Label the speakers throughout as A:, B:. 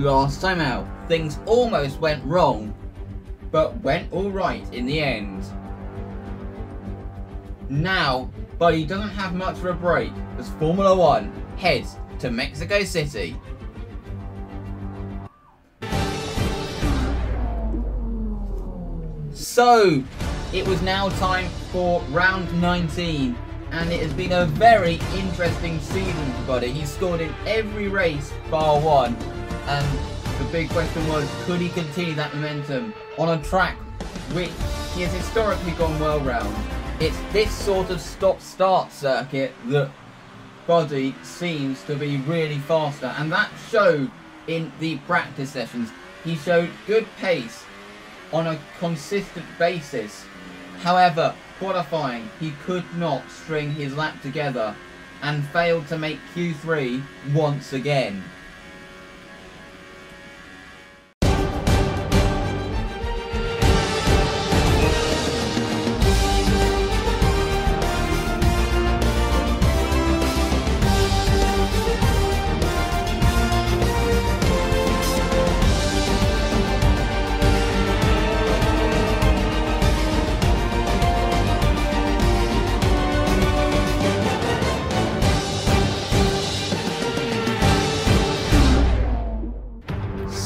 A: last time out. Things almost went wrong, but went alright in the end. Now, Buddy doesn't have much of a break as Formula 1 heads to Mexico City. So, it was now time for round 19, and it has been a very interesting season for Buddy. He's scored in every race bar one, and the big question was, could he continue that momentum on a track which he has historically gone well round? It's this sort of stop-start circuit that Buddy seems to be really faster, and that showed in the practice sessions. He showed good pace on a consistent basis. However, qualifying, he could not string his lap together and failed to make Q3 once again.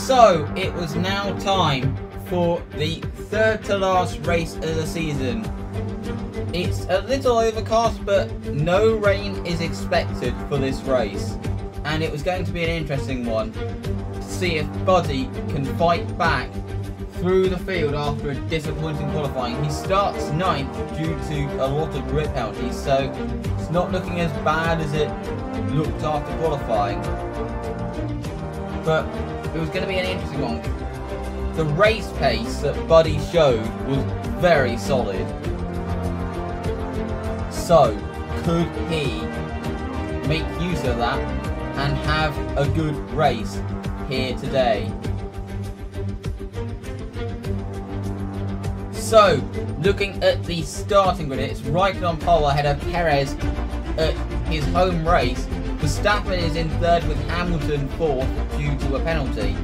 A: So, it was now time for the third to last race of the season. It's a little overcast, but no rain is expected for this race. And it was going to be an interesting one to see if Buddy can fight back through the field after a disappointing qualifying. He starts 9th due to a lot of grid penalties, so it's not looking as bad as it looked after qualifying. But it was going to be an interesting one. The race pace that Buddy showed was very solid. So, could he make use of that and have a good race here today? So, looking at the starting grid, it's right on pole ahead of Perez at his home race. Verstappen is in third with Hamilton fourth due to a penalty.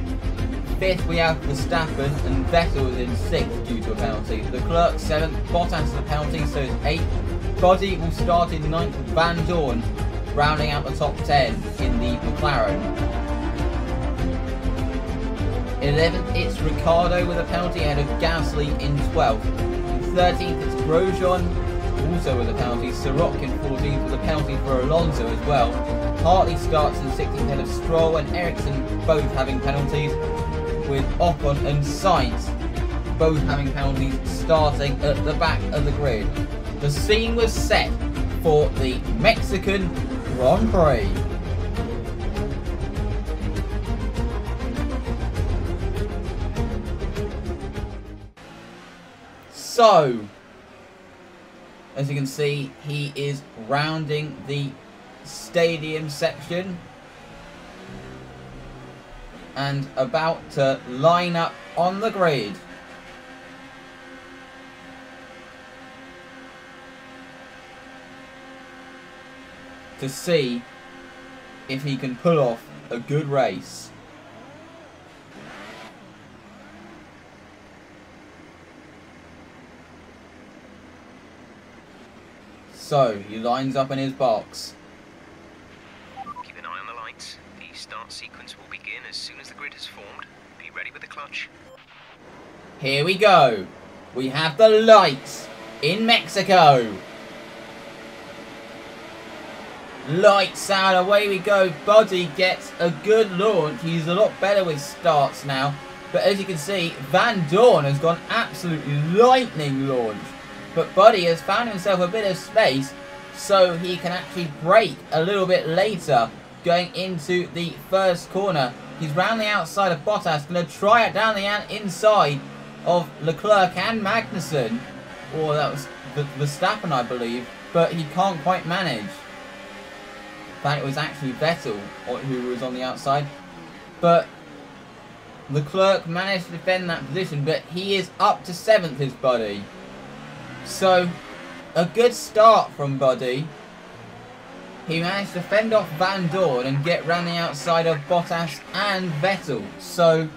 A: Fifth we have Verstappen and Vettel is in sixth due to a penalty. Leclerc seventh, Bottas has a penalty, so is eighth. Buddy will start in ninth with Van Dorn, rounding out the top 10 in the McLaren. 11th it's Ricciardo with a penalty ahead of Gasly in 12th. 13th it's Grosjean, also with a penalty. Sirotkin 14th with a penalty for Alonso as well. Hartley starts in 16th ahead of Stroll and Ericsson both having penalties, with Ocon and Sainz both having penalties starting at the back of the grid. The scene was set for the Mexican Grand Prix. So, as you can see, he is rounding the stadium section and about to line up on the grid. To see if he can pull off a good race. So, he lines up in his box.
B: Keep an eye on the lights. The start sequence will begin as soon as the grid is formed. Be ready with the clutch.
A: Here we go. We have the lights in Mexico. Lights out, away we go. Buddy gets a good launch. He's a lot better with starts now. But as you can see, Van Dorn has gone absolutely lightning launch. But Buddy has found himself a bit of space, so he can actually brake a little bit later, going into the first corner. He's round the outside of Bottas, going to try it down the inside of Leclerc and Magnussen. Or that was Verstappen, I believe, but he can't quite manage. In fact, it was actually Vettel who was on the outside. But Leclerc managed to defend that position, but he is up to 7th, his Buddy. So, a good start from Buddy. he managed to fend off Van Dorn and get round the outside of Bottas and Vettel. So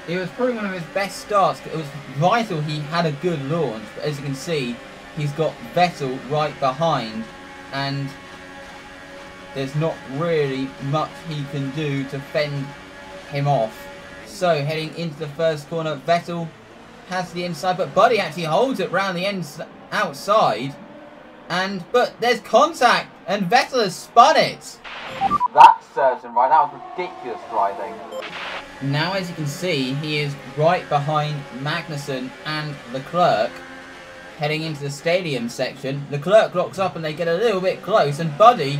A: it was probably one of his best starts. It was vital he had a good launch, but as you can see, he's got Vettel right behind, and there's not really much he can do to fend him off. So heading into the first corner, Vettel has the inside, but Buddy actually holds it round the outside, but there's contact, and Vettel has spun it.
C: That serves him right. That was ridiculous driving.
A: Now, as you can see, he is right behind Magnussen and Leclerc, heading into the stadium section. Leclerc locks up and they get a little bit close, and Buddy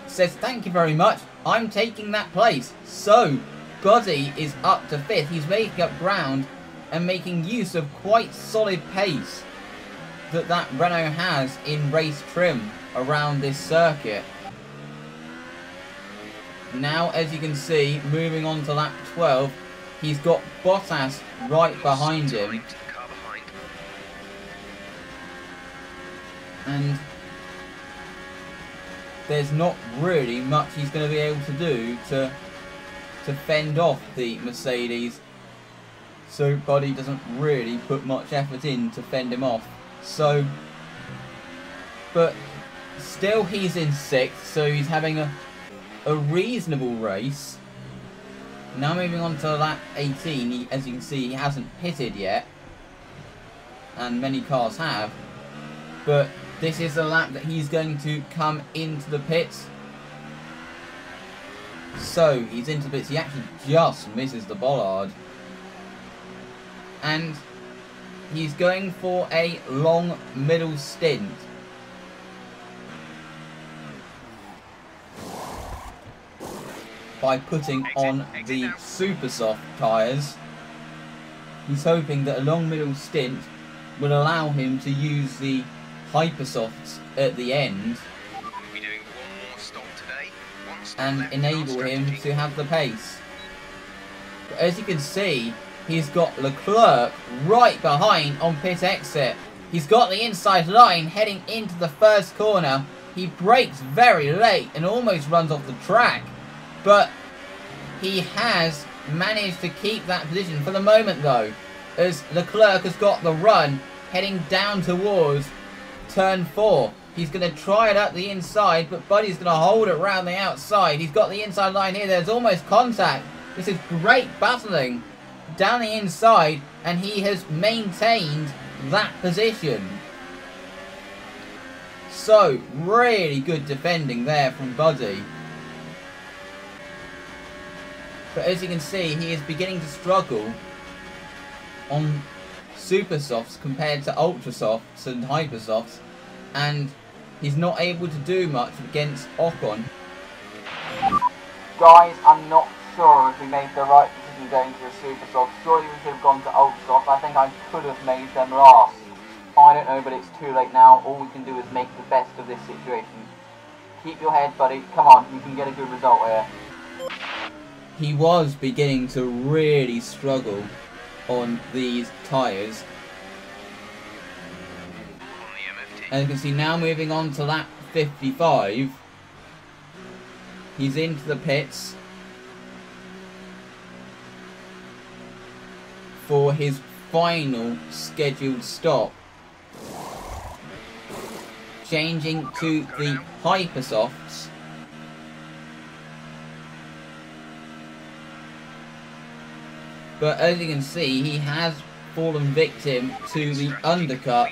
A: says, "Thank you very much, I'm taking that place." So Buddy is up to 5th. He's making up ground and making use of quite solid pace that Renault has in race trim around this circuit. Now, as you can see, moving on to lap 12, he's got Bottas right behind him. And there's not really much he's going to be able to do to fend off the Mercedes. So Buddy doesn't really put much effort in to fend him off. So, but still he's in 6th, so he's having a reasonable race. Now moving on to lap 18, as you can see, he hasn't pitted yet, and many cars have, but this is the lap that he's going to come into the pits. So he's into the pits. He actually just misses the bollard, and he's going for a long middle stint. By putting on the super soft tyres. He's hoping that a long middle stint will allow him to use the hyper softs at the end and enable him to have the pace. But as you can see, he's got Leclerc right behind on pit exit. He's got the inside line heading into the first corner. He brakes very late and almost runs off the track. But he has managed to keep that position for the moment though, as Leclerc has got the run heading down towards turn 4. He's going to try it up the inside, but Buddy's going to hold it around the outside. He's got the inside line here. There's almost contact. This is great battling down the inside, and he has maintained that position. So, really good defending there from Buddy. But as you can see, he is beginning to struggle on super softs compared to ultra softs and hyper softs, and he's not able to do much against Ocon.
C: Guys, I'm not sure if we made the right decision going to the super soft. Surely we should have gone to ultra soft. I think I could have made them last. I don't know, but it's too late now. All we can do is make the best of this situation. Keep your head, Buddy. Come on, you can get a good result here.
A: He was beginning to really struggle on these tyres. As you can see, now moving on to lap 55, he's into the pits for his final scheduled stop, changing to the hyper softs. But as you can see, he has fallen victim to the undercut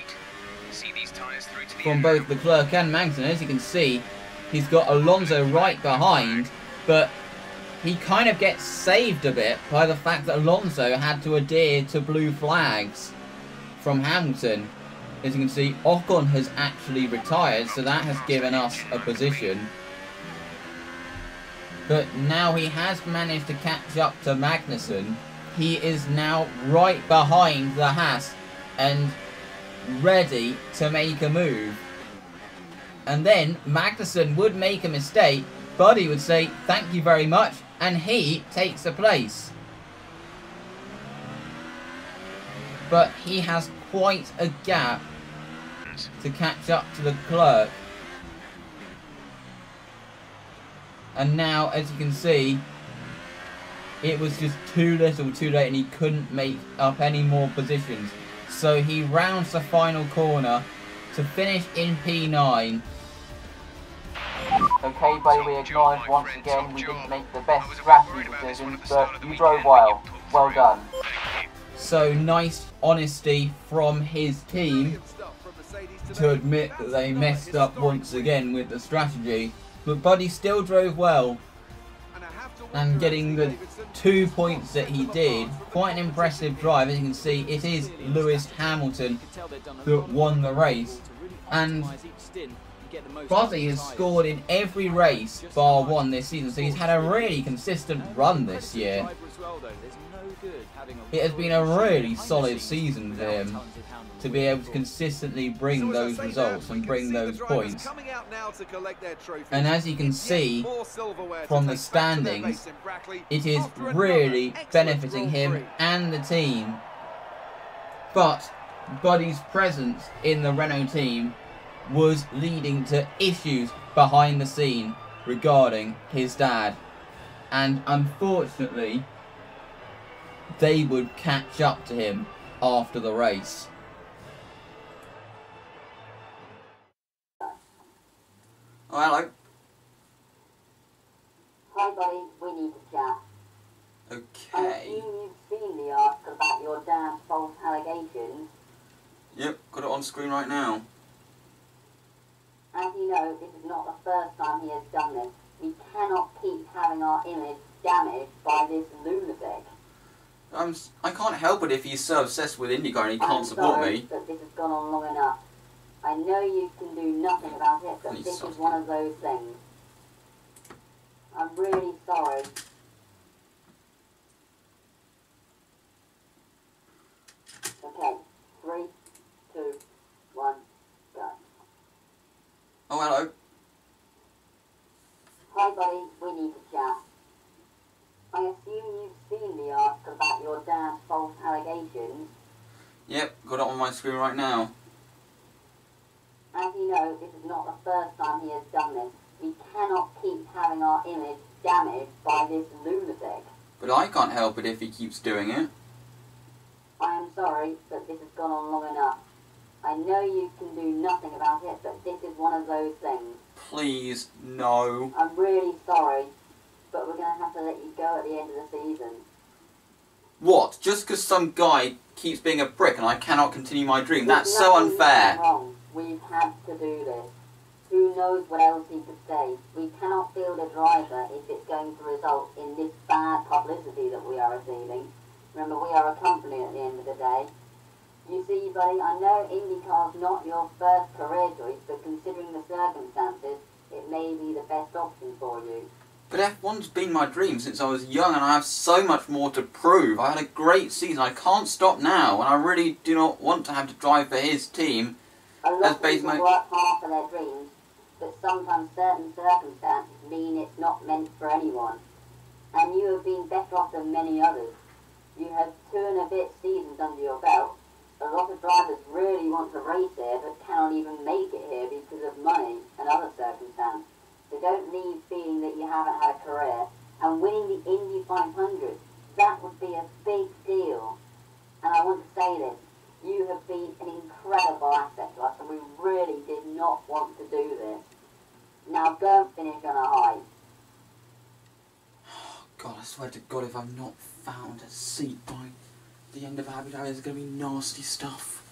A: from both Leclerc and Magnussen. As you can see, he's got Alonso right behind, but he kind of gets saved a bit by the fact that Alonso had to adhere to blue flags from Hamilton. As you can see, Ocon has actually retired, so that has given us a position. But now he has managed to catch up to Magnussen. He is now right behind the Haas and ready to make a move. And then Magnussen would make a mistake. Buddy would say, "Thank you very much," and he takes the place. But he has quite a gap
B: corners.
A: to catch up to the clerk. And now, as you can see, it was just too little too late and he couldn't make up any more positions. So he rounds the final corner to finish in P9.
C: Okay, buddy, we acknowledge once again we didn't make the best strategy decisions, but you drove well. Well done.
A: So nice honesty from his team to admit that they messed up once again with the strategy. But Buddy still drove well, and getting the 2 points that he did, quite an impressive drive. As you can see, it is Lewis Hamilton that won the race, and Buddy has scored in every race bar one this season, so he's had a really consistent run this year. It has been a really solid season for him to be able to consistently bring those results and bring those points. And as you can see from the standings, it is really benefiting him and the team. But Buddy's presence in the Renault team was leading to issues behind the scene regarding his dad. And unfortunately, they would catch up to him after the race. Oh, hello.
D: Hi, buddy. We need to chat. I
A: Okay.
D: assume you've seen the article about your dad's false allegations.
A: Yep, got it on screen right now.
D: As you know, this is not the first time he has done this. We cannot keep having our image damaged by this lunatic.
A: I can't help it if he's so obsessed with IndyCar and he
D: I'm
A: can't support
D: sorry
A: me.
D: that this has gone on long enough. I know you can do nothing about it, but
A: Please
D: this
A: stop.
D: is one of those things. I'm really sorry. Okay, 3, 2, 1, go.
A: Oh, hello.
D: Hi, buddy. We need to chat. I assume you've seen the article about your dad's false allegations.
A: Yep, got it on my screen right now.
D: As you know, this is not the first time he has done this. We cannot keep having our image damaged by this lunatic.
A: But I can't help it if he keeps doing it.
D: I am sorry, but this has gone on long enough. I know you can do nothing about it, but this is one of those things.
A: Please, no.
D: I'm really sorry, but we're going to have to let you go at the end of the season.
A: What? Just because some guy keeps being a prick and I cannot continue my dream? That's
D: There's
A: so
D: nothing
A: unfair.
D: wrong. We've had to do this. Who knows what else he could say? We cannot field a driver if it's going to result in this bad publicity that we are receiving. Remember, we are a company at the end of the day. You see, buddy, I know IndyCar's not your first career choice, but considering the circumstances, it may be the best option for you.
A: But F1's been my dream since I was young and I have so much more to prove. I had a great season. I can't stop now and I really do not want to have to drive for his team.
D: A lot of people work hard for their dreams, but sometimes certain circumstances mean it's not meant for anyone. And you have been better off than many others. You have 2 and a bit seasons under your belt. A lot of drivers really want to race here but cannot even make it here because of money and other circumstances. So don't leave feeling that you haven't had a career. And winning the Indy 500, that would be a big deal. And I want to say this, you have been an incredible asset to us and we really did not want to do this. Now go and finish on a high.
A: God, I swear to God, if I'm not found a seat by the end of Abu Dhabi, there's going to be nasty stuff.